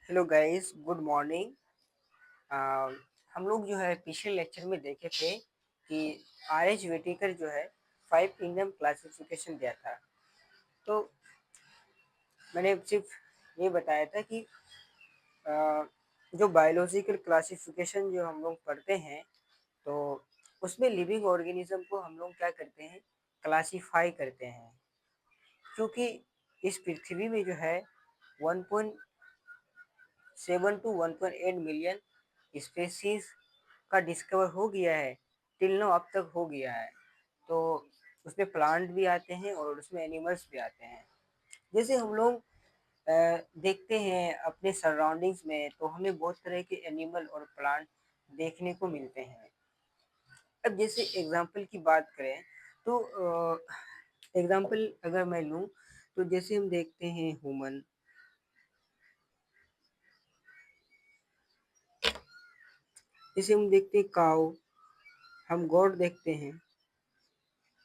Hello guys, good morning. हम लोग जो है पिछले लेक्चर में देखे थे कि आर.एच. वेटेकर जो है 5 किंगडम क्लासिफिकेशन दिया था। तो मैंने सिर्फ ये बताया था कि आ, जो बायोलॉजिकल क्लासिफिकेशन जो हम लोग पढ़ते हैं, तो उसमें लिविंग ऑर्गेनिज्म को हम लोग क्या करते हैं, क्लासीफाई करते हैं। क्योंकि इस पृथ्वी में जो है 1.7 टू 1.8 मिलियन स्पेसीज का डिस्कवर हो गया है, टिल नाउ अब तक हो गया है। तो उसमें प्लांट भी आते हैं और उसमें एनिमल्स भी आते हैं। जैसे हम लोग देखते हैं अपने सराउंडिंग्स में, तो हमें बहुत तरह के एनिमल और प्लांट देखने को मिलते हैं। अब जैसे एग्जांपल की बात करें, तो एग्जांपल अगर मैं लूँ, तो जैसे हम देखते हैं ह्यूमन, जैसे हम देखते हैं काऊ, हम गॉड देखते हैं,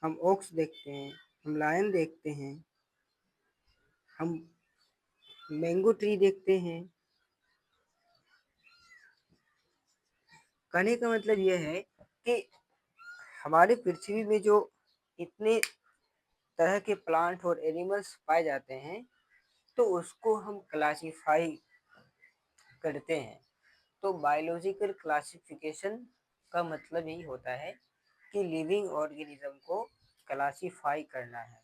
हम ओक्स देखते हैं, हम लायन देखते हैं, हम मैंगो ट्री देखते हैं। कहने का मतलब यह है कि हमारे पृथ्वी में जो इतने तरह के प्लांट और एनिमल्स पाए जाते हैं, तो उसको हम क्लासिफाई करते हैं। तो बायोलॉजिकल क्लासिफिकेशन का मतलब यही होता है कि लिविंग ऑर्गेनिज्म को क्लासिफाई करना है।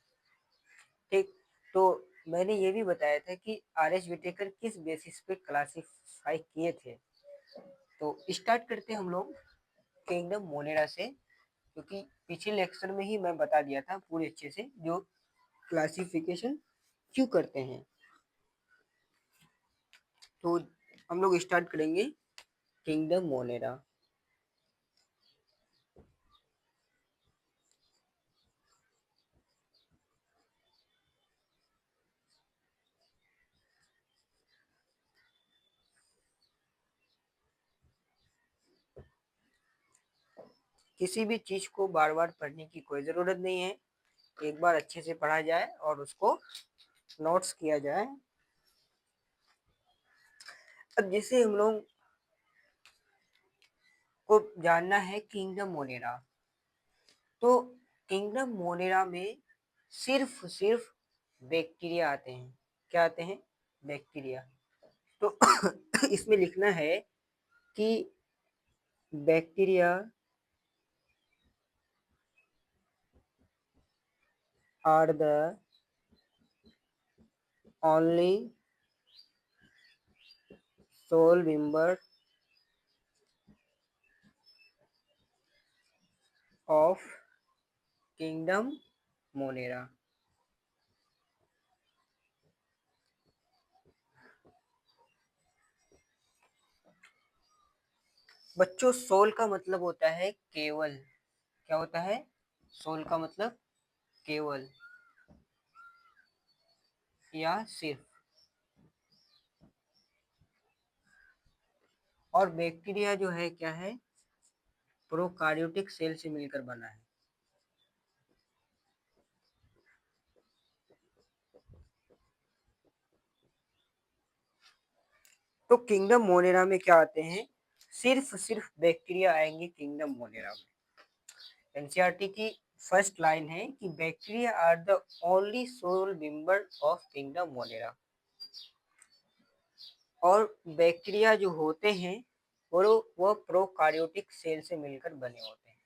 ठीक। तो मैंने ये भी बताया था कि आर.एच. विटेकर किस बेसिस पे क्लासिफाई किए थे। तो स्टार्ट करते हैं हम लोग किंगडम मोनेरा से, क्योंकि पिछले लेक्चर में ही मैं बता दिया था पूरे अच्छे से जो क्लासिफिकेशन क्यों करते हैं। तो हम लोग स्टार्ट करेंगे किंगडम मोनेरा। किसी भी चीज को बार बार पढ़ने की कोई जरूरत नहीं है, एक बार अच्छे से पढ़ा जाए और उसको नोट्स किया जाए। अब जैसे हम लोग को जानना है किंगडम मोनेरा, तो किंगडम मोनेरा में सिर्फ बैक्टीरिया आते हैं। क्या आते हैं? बैक्टीरिया। तो इसमें लिखना है कि bacteria are the only sole member of kingdom Monera. बच्चों, सोल का मतलब होता है केवल। क्या होता है? सोल का मतलब केवल या सिर्फ। और बैक्टीरिया जो है क्या है? प्रोकार्योटिक सेल से मिलकर बना है। तो किंगडम मोनेरा में क्या आते हैं? सिर्फ बैक्टीरिया आएंगे किंगडम मोनेरा में। एनसीईआरटी की फर्स्ट लाइन है कि bacteria are the only sole member of kingdom Monera. और बैक्टीरिया जो होते हैं वो प्रोकार्योटिक सेल से मिलकर बने होते हैं।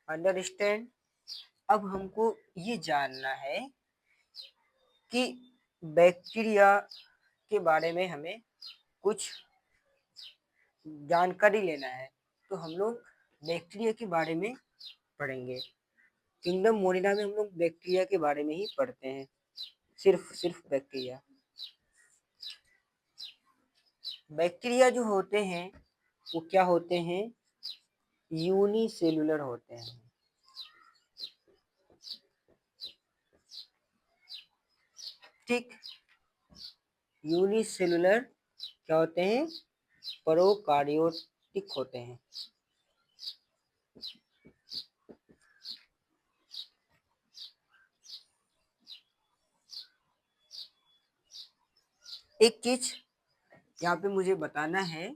अंडरस्टैंड? अब हमको ये जानना है कि बैक्टीरिया के बारे में हमें कुछ जानकारी लेना है। तो हम लोग बैक्टीरिया के बारे में पढ़ेंगे। किंगडम मोनिना में हम लोग बैक्टीरिया के बारे में ही पढ़ते हैं, सिर्फ बैक्टीरिया। बैक्टीरिया जो होते हैं वो क्या होते हैं? यूनिसेलुलर होते हैं। ठीक। यूनिसेलुलर क्या होते हैं? प्रोकार्योटिक होते हैं। एक चीज यहाँ पे मुझे बताना है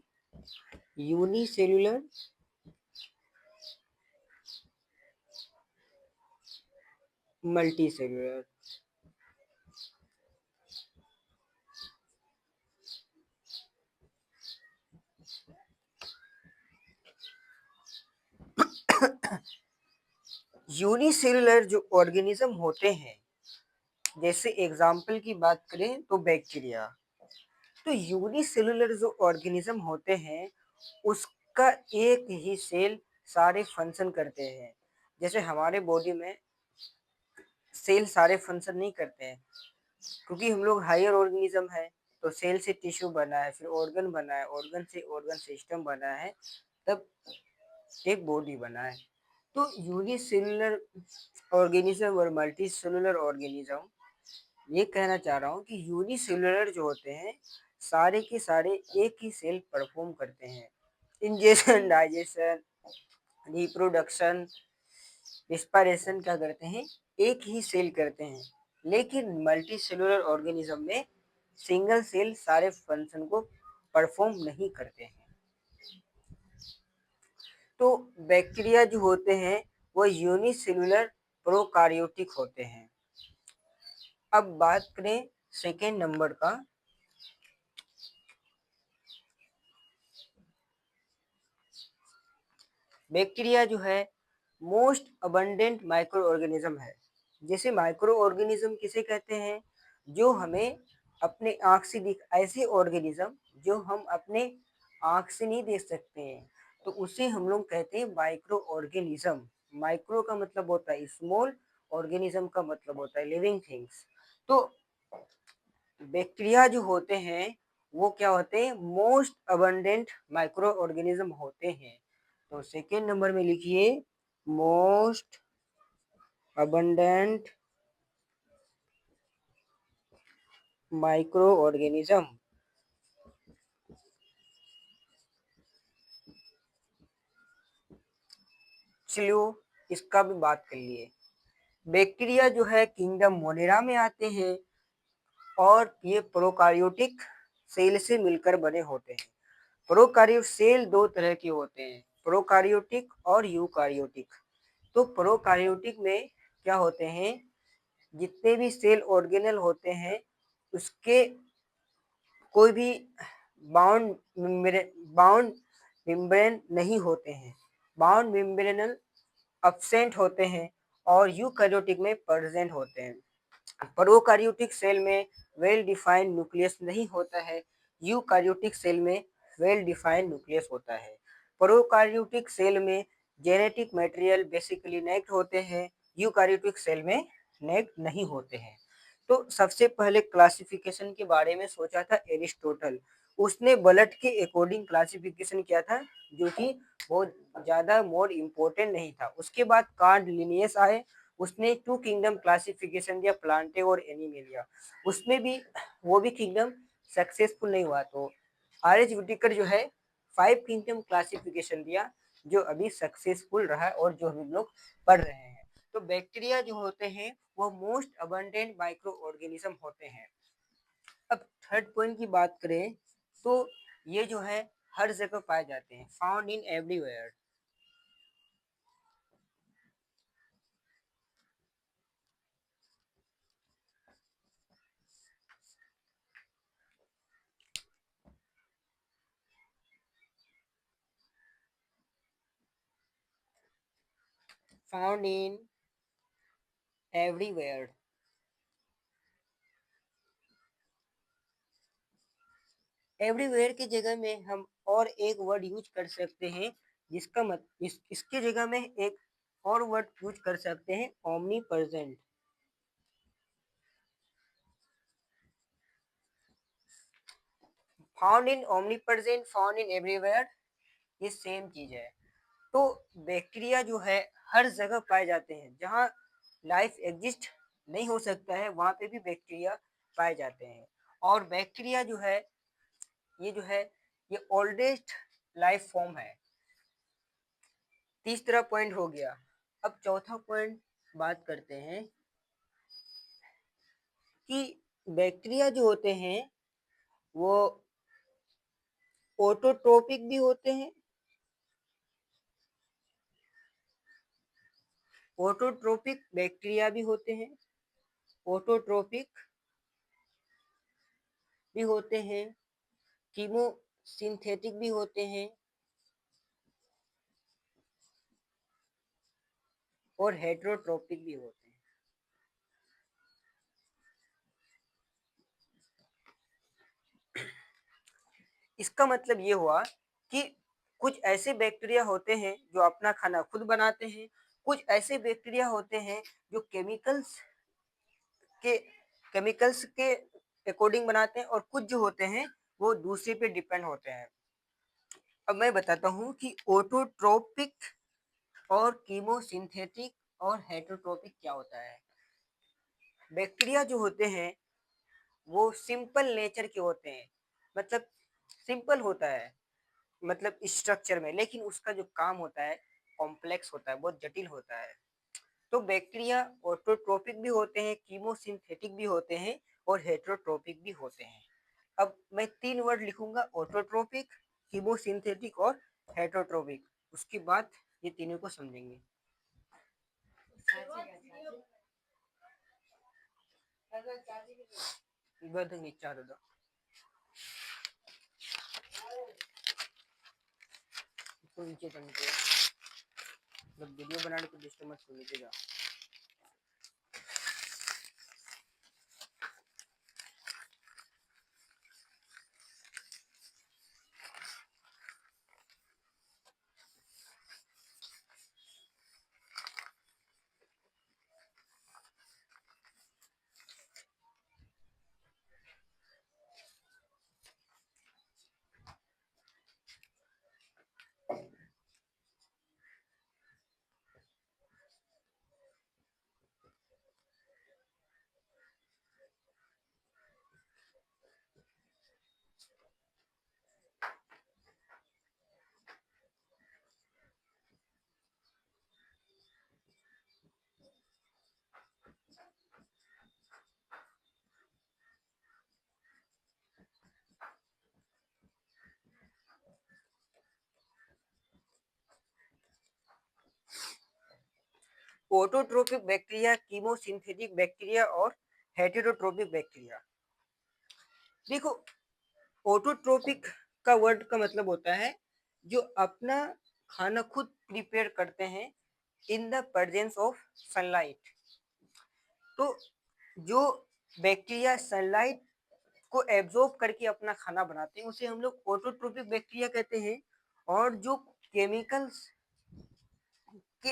यूनिसेल्यूलर, मल्टी सेल्यूलर। यूनिसेल्यूलर जो ऑर्गेनिज्म होते हैं, जैसे एग्जाम्पल की बात करें तो बैक्टीरिया, तो यूनिसेल्यूलर जो ऑर्गेनिज्म होते हैं उसका एक ही सेल सारे फंक्शन करते हैं। जैसे हमारे बॉडी में सेल सारे फंक्शन नहीं करते हैं, क्योंकि हम लोग हायर ऑर्गेनिज्म है, तो सेल से टिश्यू बना है, फिर ऑर्गन बना है, ऑर्गन से ऑर्गन सिस्टम बना है, तब एक बॉडी बना है। तो यूनिसेल्युलर ऑर्गेनिज्म और मल्टी सेलुलर ऑर्गेनिज्म, ये कहना चाह रहा हूँ कि यूनिसेल्युलर जो होते हैं सारे के सारे एक ही सेल परफॉर्म करते हैं। इंजेशन, डाइजेशन, रिप्रोडक्शन, रिस्पायरेशन क्या करते हैं, एक ही सेल करते हैं। लेकिन मल्टी सेलुलर ऑर्गेनिज्म में सिंगल सेल सारे फंक्शन को परफॉर्म नहीं करते हैं। तो बैक्टीरिया जो होते हैं वो यूनिसेल्युलर प्रोकार्योटिक होते हैं। अब बात करें सेकेंड नंबर का, बैक्टीरिया जो है मोस्ट अबंडेंट माइक्रो ऑर्गेनिज्म है। जैसे माइक्रो ऑर्गेनिज्म किसे कहते हैं, जो हमें अपने आँख से दिख, ऐसे ऑर्गेनिज्म जो हम अपने आँख से नहीं देख सकते हैं, तो उसे हम लोग कहते हैं माइक्रो ऑर्गेनिज्म। माइक्रो का मतलब होता है स्मॉल, ऑर्गेनिज्म का मतलब होता है लिविंग थिंग्स। तो बैक्टीरिया जो होते हैं वो क्या होते हैं, मोस्ट अबंडेंट माइक्रो ऑर्गेनिज्म होते हैं। तो सेकेंड नंबर में लिखिए मोस्ट अबंडेंट माइक्रो ऑर्गेनिज्म। चलिए इसका भी बात कर लिए। बैक्टीरिया जो है किंगडम मोनेरा में आते हैं और ये प्रोकार्योटिक सेल से मिलकर बने होते हैं। प्रोकार्योट सेल दो तरह के होते हैं, प्रोकार्योटिक और यूकार्योटिक। तो प्रोकार्योटिक में क्या होते हैं, जितने भी सेल ऑर्गेनल होते हैं उसके कोई भी बाउंड बाउंड मेम्ब्रेन नहीं होते हैं, बाउंड मेम्ब्रेनल अब्सेंट होते हैं, और यूकैरियोटिक में प्रेजेंट होते हैं। प्रोकैरियोटिक सेल में वेल डिफाइंड न्यूक्लियस नहीं होता है, यूकैरियोटिक सेल में वेल डिफाइंड न्यूक्लियस होता है। प्रोकैरियोटिक सेल में जेनेटिक मटेरियल बेसिकली नेक्ट होते हैं, यूकैरियोटिक सेल में नेक्ट नहीं होते हैं। तो सबसे पहले क्लासिफिकेशन के बारे में सोचा था एरिस्टोटल, उसने ब्लड के अकॉर्डिंग क्लासिफिकेशन किया था, जो कि बहुत ज़्यादा मोर इम्पोर्टेंट नहीं था। उसके बाद कार्ल लिनियस आए, उसने टू किंगडम क्लासिफिकेशन दिया, प्लांटे और एनिमेलिया, उसमें भी वो भी किंगडम सक्सेसफुल नहीं हुआ। तो आर एच विटिकर जो है 5 किंगडम क्लासिफिकेशन दिया, जो अभी सक्सेसफुल रहा और जो हम लोग पढ़ रहे हैं। तो बैक्टीरिया जो होते हैं वो मोस्ट अबंडेंट माइक्रो ऑर्गेनिज्म होते हैं। अब थर्ड पॉइंट की बात करें तो ये जो है हर जगह पाए जाते हैं, found in everywhere. Found in everywhere. Everywhere की जगह में हम और एक वर्ड यूज कर सकते हैं, जिसका इसके जगह में एक और वर्ड यूज कर सकते हैं, omni present. Found in omni present, found in everywhere, ये सेम चीज है। तो बैक्टीरिया जो है हर जगह पाए जाते हैं, जहाँ लाइफ एग्जिस्ट नहीं हो सकता है वहां पे भी बैक्टीरिया पाए जाते हैं। और बैक्टीरिया जो है ये ये ओल्डेस्ट लाइफ फॉर्म है। तीसरा पॉइंट हो गया। अब चौथा पॉइंट बात करते हैं कि बैक्टीरिया जो होते हैं वो ऑटोट्रोपिक भी होते हैं, ऑटोट्रोपिक बैक्टीरिया भी होते हैं, ऑटोट्रोपिक भी होते हैं, कीमोसिंथेटिक भी होते हैं और हेटेरोट्रोपिक भी होते हैं। इसका मतलब ये हुआ कि कुछ ऐसे बैक्टीरिया होते हैं जो अपना खाना खुद बनाते हैं, कुछ ऐसे बैक्टीरिया होते हैं जो के केमिकल्स के अकॉर्डिंग बनाते हैं और कुछ जो होते हैं वो दूसरे पे डिपेंड होते हैं। अब मैं बताता हूँ कि ऑटोट्रोपिक और कीमोसिंथेटिक और हेटेरोट्रोपिक क्या होता है। बैक्टीरिया जो होते हैं वो सिंपल नेचर के होते हैं, मतलब सिंपल होता है, मतलब स्ट्रक्चर में, लेकिन उसका जो काम होता है कॉम्प्लेक्स होता है, बहुत जटिल होता है। तो बैक्टीरिया ऑटोट्रोपिक भी होते हैं, कीमोसिंथेटिक भी होते हैं और हेटेरोट्रोपिक भी होते हैं। अब मैं 3 वर्ड लिखूंगा, ऑटोट्रोपिक, कीमोसिंथेटिक और हेटेरोट्रोपिक, उसके बाद ये तीनों को समझेंगे। तो नीचे वीडियो बनाने को डिस्टर्ब मत कर, नीचे जा। ऑटोट्रोपिक बैक्टीरिया, कीमोसिंथेटिक बैक्टीरिया और हेटेरोट्रोपिक बैक्टीरिया। देखो, ऑटोट्रोपिक का वर्ड का मतलब होता है जो अपना खाना खुद प्रिपेयर करते हैं in the presence of sunlight. तो जो बैक्टीरिया सनलाइट को एब्जॉर्ब करके अपना खाना बनाते हैं उसे हम लोग ऑटोट्रोपिक बैक्टीरिया कहते हैं, और जो केमिकल्स के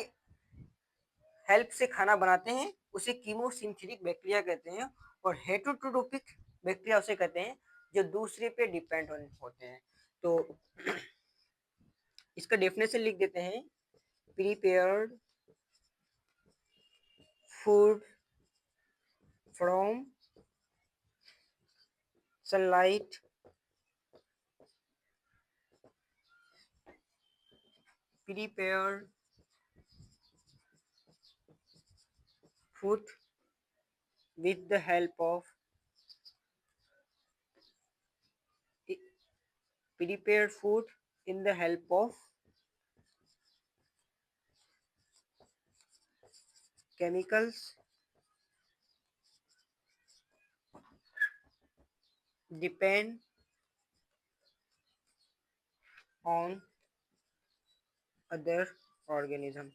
हेल्प से खाना बनाते हैं उसे कीमोसिंथेटिक बैक्टीरिया कहते हैं, और हेटेरोट्रोपिक बैक्टीरिया उसे कहते हैं जो दूसरे पे डिपेंड होते हैं। तो इसका डेफिनेशन लिख देते हैं, prepared food from sunlight prepared food with the help of prepared food in the help of chemicals depend on other organism।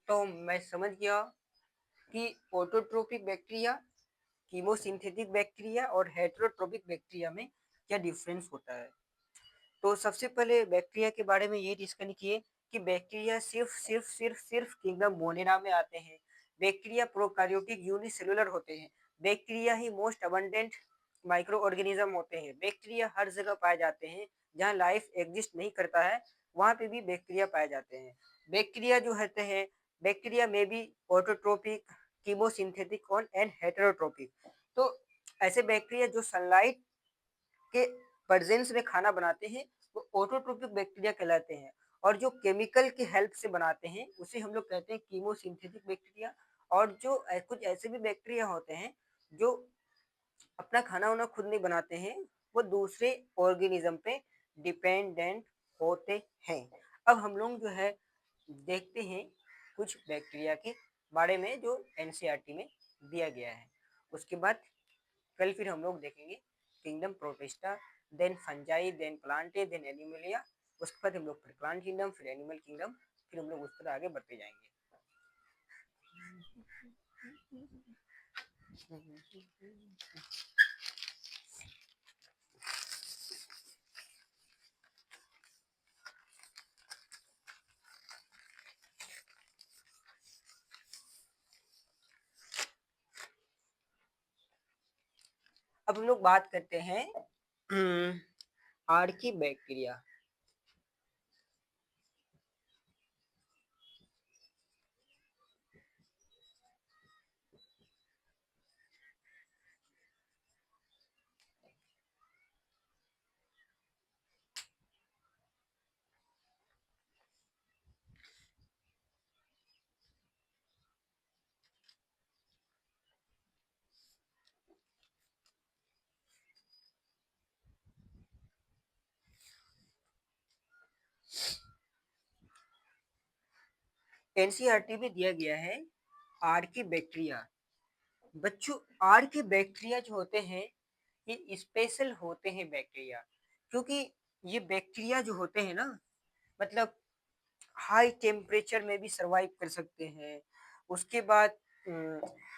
तो मैं समझ गया कि ऑटोट्रोपिक बैक्टीरिया, कीमोसिंथेटिक बैक्टीरिया और हेटेरोट्रोपिक बैक्टीरिया में क्या डिफरेंस होता है। तो सबसे पहले बैक्टीरिया के बारे में ये डिस्कस किए कि बैक्टीरिया सिर्फ किंगडम मोनेरा में आते हैं। बैक्टीरिया प्रोकार्योटिक यूनिसेलुलर होते हैं। बैक्टीरिया ही मोस्ट अबंडेंट माइक्रो ऑर्गेनिज्म होते हैं। बैक्टीरिया हर जगह पाए जाते हैं जहाँ लाइफ एग्जिस्ट नहीं करता है, वहाँ पे भी बैक्टीरिया पाए जाते हैं। बैक्टीरिया जो होते हैं, बैक्टीरिया में भी ऑटोट्रोपिक, कीमोसिंथेटिक और एंड हेटेरोट्रोपिक। तो ऐसे बैक्टीरिया जो सनलाइट के प्रेजेंस में खाना बनाते हैं वो ऑटोट्रोपिक बैक्टीरिया कहलाते हैं, और जो केमिकल की हेल्प से बनाते हैं उसे हम लोग कहते हैं कीमोसिंथेटिक बैक्टीरिया, और जो कुछ ऐसे भी बैक्टीरिया होते हैं जो अपना खाना वाना खुद नहीं बनाते हैं, वो दूसरे ऑर्गेनिज्म पे डिपेंडेंट होते हैं। अब हम लोग जो है देखते हैं कुछ बैक्टीरिया के बारे में जो एनसीईआरटी में दिया गया है। उसके बाद कल फिर हम लोग देखेंगे kingdom Protista, then Fungi, then Plantae, then Animalia. उसके बाद हम लोग फिर प्लांट किंगडम, फिर एनिमल किंगडम, फिर हम लोग उस तरह आगे बढ़ते जाएंगे। अब हम लोग बात करते हैं आर्की बैक्टीरिया। एनसीईआरटी में दिया गया है आर्की बैक्टीरिया। बच्चों, आर्की बैक्टीरिया जो होते हैं ये स्पेशल होते हैं बैक्टीरिया, क्योंकि ये बैक्टीरिया जो होते हैं ना, मतलब हाई टेम्परेचर में भी सरवाइव कर सकते हैं। उसके बाद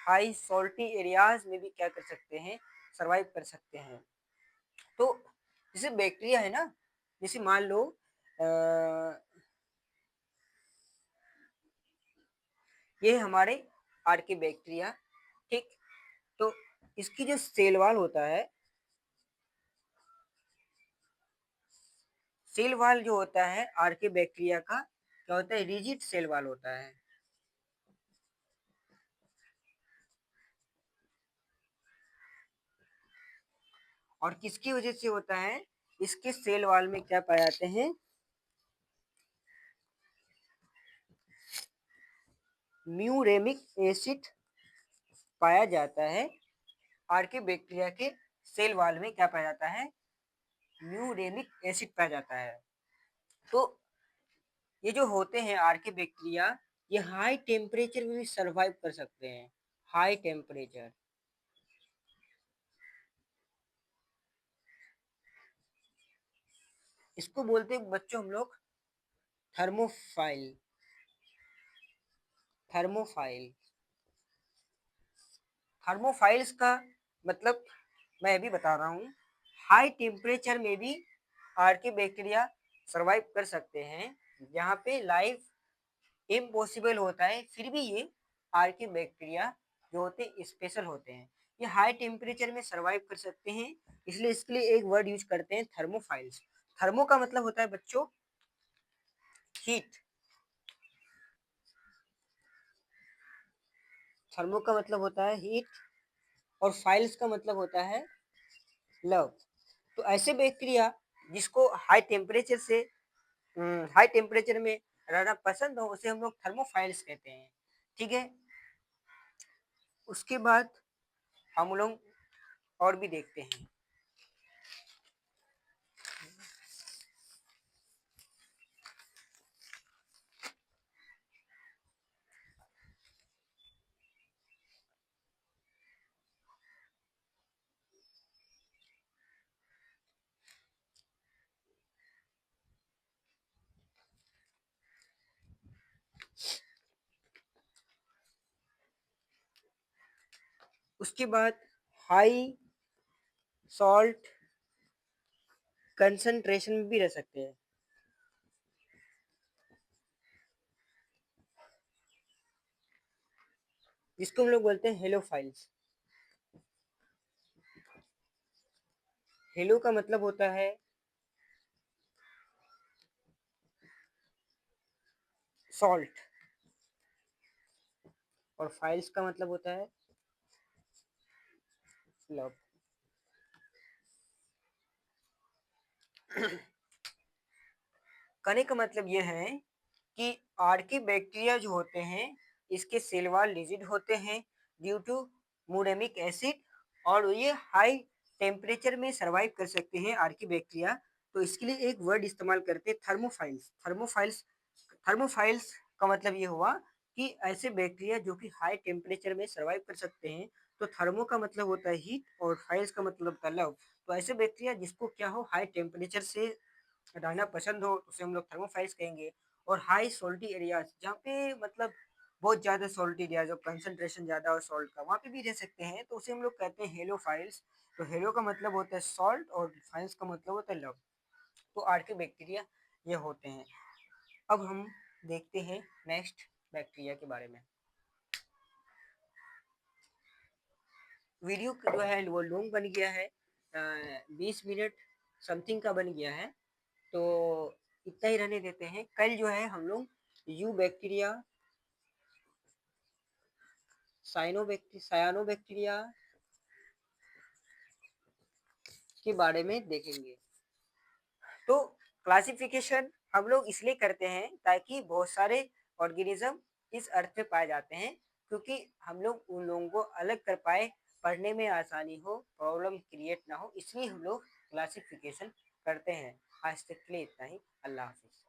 हाई सॉल्टी एरियाज में भी क्या कर सकते हैं, सरवाइव कर सकते हैं। तो जैसे बैक्टीरिया है ना, जैसे मान लो ये हमारे आर्की बैक्टीरिया, ठीक। तो इसकी जो सेल वॉल होता है, सेल वॉल जो होता है आर्की बैक्टीरिया का क्या होता है, रिजिड सेल वॉल होता है। और किसकी वजह से होता है, इसके सेल वॉल में क्या पाए जाते हैं, म्यूरेमिक एसिड पाया जाता है। आर्की बैक्टीरिया के सेल वॉल में क्या पाया जाता है, म्यूरेमिक एसिड पाया जाता है। तो ये जो होते हैं आर्की बैक्टीरिया, ये हाई टेम्परेचर में भी सरवाइव कर सकते हैं। हाई टेम्परेचर, इसको बोलते हैं बच्चों हम लोग थर्मोफाइल। थर्मोफाइल, थर्मोफाइल्स का मतलब मैं भी बता रहा हूँ, हाई टेम्परेचर में भी आर्की बैक्टीरिया सरवाइव कर सकते हैं। जहाँ पे लाइफ इम्पॉसिबल होता है, फिर भी ये आर्की बैक्टीरिया जो होते हैं स्पेशल होते हैं। ये हाई टेम्परेचर में सरवाइव कर सकते हैं, इसलिए इसके लिए एक वर्ड यूज करते हैं थर्मोफाइल्स। थर्मो का मतलब होता है बच्चों हीट, थर्मो का मतलब होता है हीट, और फाइल्स का मतलब होता है लव। तो ऐसे बैक्टीरिया जिसको हाई टेम्परेचर से हाई टेम्परेचर में रहना पसंद हो, उसे हम लोग थर्मोफाइल्स कहते हैं, ठीक है। उसके बाद हम लोग और भी देखते हैं। उसके बाद हाई सॉल्ट कंसंट्रेशन में भी रह सकते हैं, जिसको हम लोग बोलते हैं हेलोफाइल्स। हेलो का मतलब होता है सॉल्ट, और फाइल्स का मतलब होता है लव। कहने का मतलब यह है कि आर्की बैक्टीरिया जो होते हैं इसके सेल वॉल रिजिड होते हैं ड्यू टू मुरेमिक एसिड, और ये हाई टेम्परेचर में सर्वाइव कर सकते हैं आर्कीबैक्टीरिया। तो इसके लिए एक वर्ड इस्तेमाल करते हैं, थर्मोफाइल्स। थर्मोफाइल्स, थर्मोफाइल्स का मतलब ये हुआ कि ऐसे बैक्टीरिया जो कि हाई टेम्परेचर में सर्वाइव कर सकते हैं। तो थर्मो का मतलब होता है हीट और फाइल्स का मतलब होता है लव। तो ऐसे बैक्टीरिया जिसको क्या हो, हाई टेम्परेचर से रहना पसंद हो, उसे हम लोग थर्मोफाइल्स कहेंगे। और हाई सोल्टी एरियाज, जहाँ पे मतलब बहुत ज़्यादा सॉल्ट एरिया, जो कंसंट्रेशन ज़्यादा हो सॉल्ट का, वहाँ पे भी रह सकते हैं, तो उसे हम लोग कहते हैं हेलोफाइल्स। तो हेलो का मतलब होता है सॉल्ट और फाइल्स का मतलब होता है लव। तो आर्के बैक्टीरिया ये होते हैं। अब हम देखते हैं नेक्स्ट बैक्टीरिया के बारे में। वीडियो जो है वो लॉन्ग बन गया है, 20 मिनट समथिंग का बन गया है, तो इतना ही रहने देते हैं। कल जो है हम लोग यू बैक्टीरिया, साइनो बैक्टीरिया के बारे में देखेंगे। तो क्लासिफिकेशन हम लोग इसलिए करते हैं ताकि बहुत सारे ऑर्गेनिज्म इस अर्थ पे पाए जाते हैं, क्योंकि हम लोग उन लोगों को अलग कर पाए, पढ़ने में आसानी हो, प्रॉब्लम क्रिएट ना हो, इसलिए हम लोग क्लासिफिकेशन करते हैं। आज तक के लिए इतना ही। अल्लाह हाफिज।